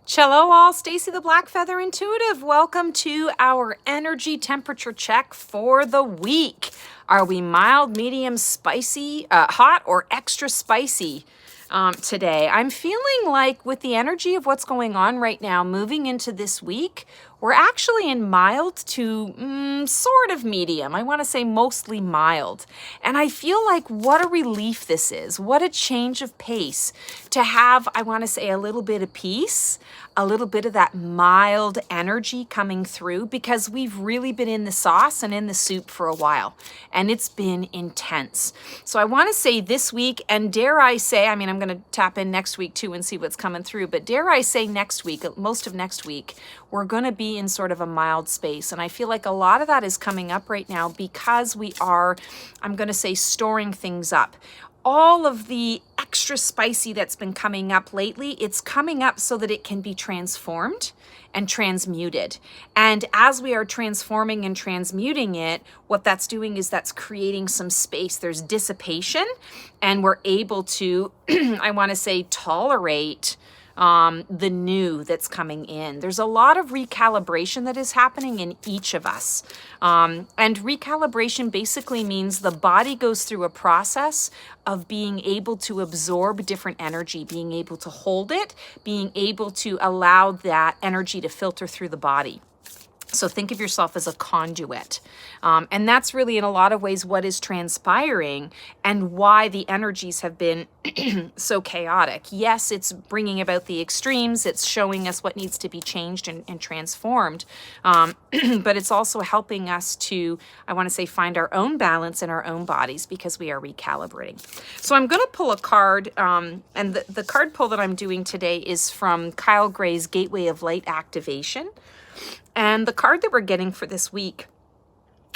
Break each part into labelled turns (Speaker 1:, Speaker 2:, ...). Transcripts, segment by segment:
Speaker 1: Cello all, Stacy the Black Feather Intuitive. Welcome to our energy temperature check for the week. Are we mild, medium, spicy, hot, or extra spicy today? I'm feeling like with the energy of what's going on right now, moving into this week, we're actually in mild to sort of medium. I want to say mostly mild. And I feel like what a relief this is. What a change of pace to have, I want to say, a little bit of peace, a little bit of that mild energy coming through, because we've really been in the sauce and in the soup for a while. And it's been intense. So I want to say this week, and dare I say, I'm going to tap in next week too and see what's coming through, but dare I say next week, most of next week, we're going to be in sort of a mild space. And I feel like a lot of that is coming up right now because we are, I'm going to say, storing things up. All of the extra spicy that's been coming up lately, it's coming up so that it can be transformed and transmuted. And as we are transforming and transmuting it, what that's doing is that's creating some space. There's dissipation, and we're able to, I want to say, tolerate the new that's coming in. There's a lot of recalibration that is happening in each of us. And recalibration basically means the body goes through a process of being able to absorb different energy, being able to hold it, being able to allow that energy to filter through the body. So think of yourself as a conduit. And that's really in a lot of ways what is transpiring and why the energies have been so chaotic. Yes, it's bringing about the extremes. It's showing us what needs to be changed and transformed. But it's also helping us to, I want to say, find our own balance in our own bodies because we are recalibrating. So I'm going to pull a card. And the card pull that I'm doing today is from Kyle Gray's Gateway of Light Activation. And the card that we're getting for this week,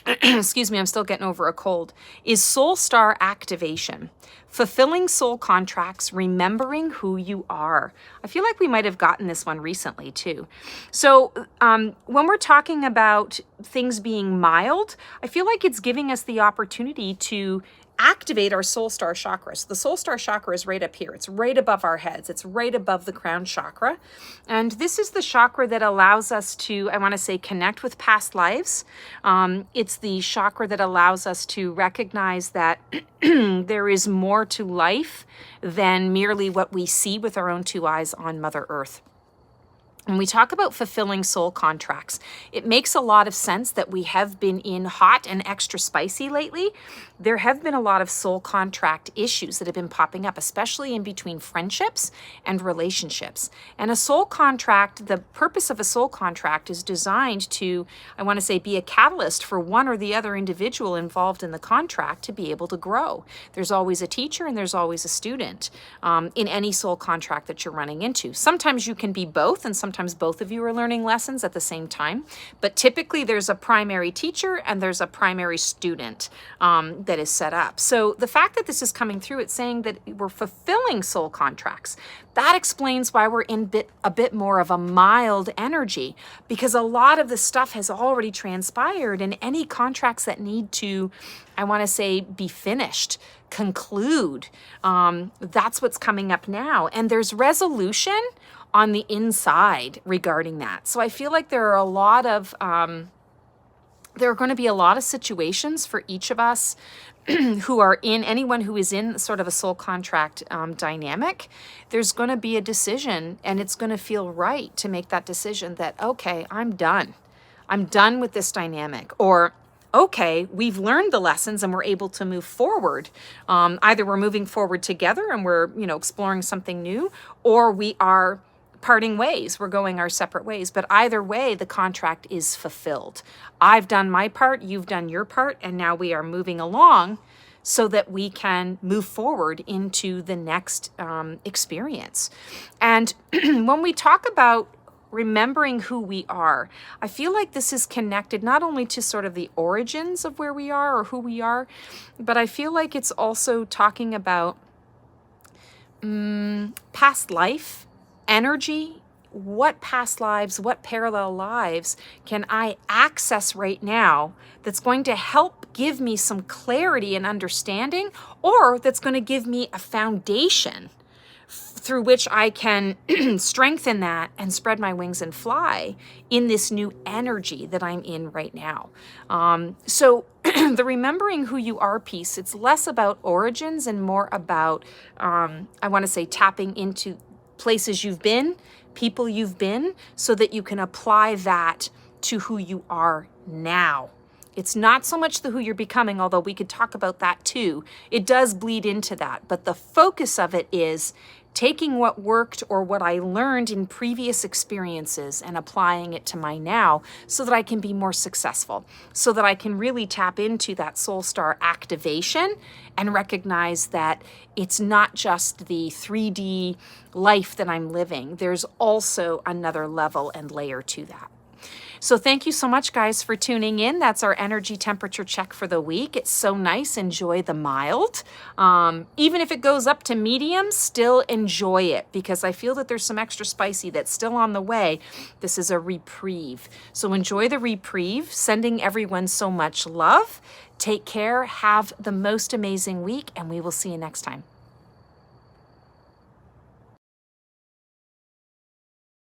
Speaker 1: excuse me, I'm still getting over a cold, is Soul Star Activation. Fulfilling soul contracts, remembering who you are. I feel like we might have gotten this one recently too. So when we're talking about things being mild, I feel like it's giving us the opportunity to activate our soul star chakra. So the soul star chakra is right up here. It's right above our heads. It's right above the crown chakra. And this is the chakra that allows us to, I want to say, connect with past lives. It's the chakra that allows us to recognize that there is more to life than merely what we see with our own two eyes on Mother Earth. When we talk about fulfilling soul contracts, it makes a lot of sense that we have been in hot and extra spicy lately. There have been a lot of soul contract issues that have been popping up, especially in between friendships and relationships. And a soul contract, the purpose of a soul contract is designed to, I want to say, be a catalyst for one or the other individual involved in the contract to be able to grow. There's always a teacher and there's always a student in any soul contract that you're running into. Sometimes you can be both, and sometimes both of you are learning lessons at the same time. But typically there's a primary teacher and there's a primary student that is set up. So the fact that this is coming through, it's saying that we're fulfilling soul contracts. That explains why we're in a bit more of a mild energy, because a lot of the stuff has already transpired, and any contracts that need to, I want to say, be finished, conclude, that's what's coming up now. And there's resolution on the inside regarding that. So I feel like there are a lot of, there are going to be a lot of situations for each of us who are in, anyone who is in sort of a soul contract dynamic. There's going to be a decision, and it's going to feel right to make that decision that, okay, I'm done. I'm done with this dynamic. Or, okay, we've learned the lessons and we're able to move forward. Either we're moving forward together and we're, exploring something new, or we are parting ways. We're going our separate ways. But either way, the contract is fulfilled. I've done my part, you've done your part, and now we are moving along so that we can move forward into the next experience. And when we talk about remembering who we are, I feel like this is connected not only to sort of the origins of where we are or who we are, but I feel like it's also talking about past life, energy. What past lives, what parallel lives can I access right now that's going to help give me some clarity and understanding, or that's going to give me a foundation through which I can strengthen that and spread my wings and fly in this new energy that I'm in right now. So the remembering who you are piece, it's less about origins and more about, I want to say, tapping into places you've been, people you've been, so that you can apply that to who you are now. It's not so much the who you're becoming, although we could talk about that too. It does bleed into that, but the focus of it is taking what worked or what I learned in previous experiences and applying it to my now so that I can be more successful, so that I can really tap into that soul star activation and recognize that it's not just the 3D life that I'm living. There's also another level and layer to that. So thank you so much, guys, for tuning in. That's our energy temperature check for the week. It's so nice. Enjoy the mild. Even if it goes up to medium, still enjoy it, because I feel that there's some extra spicy that's still on the way. This is a reprieve. So enjoy the reprieve. Sending everyone so much love. Take care. Have the most amazing week, and we will see you next time.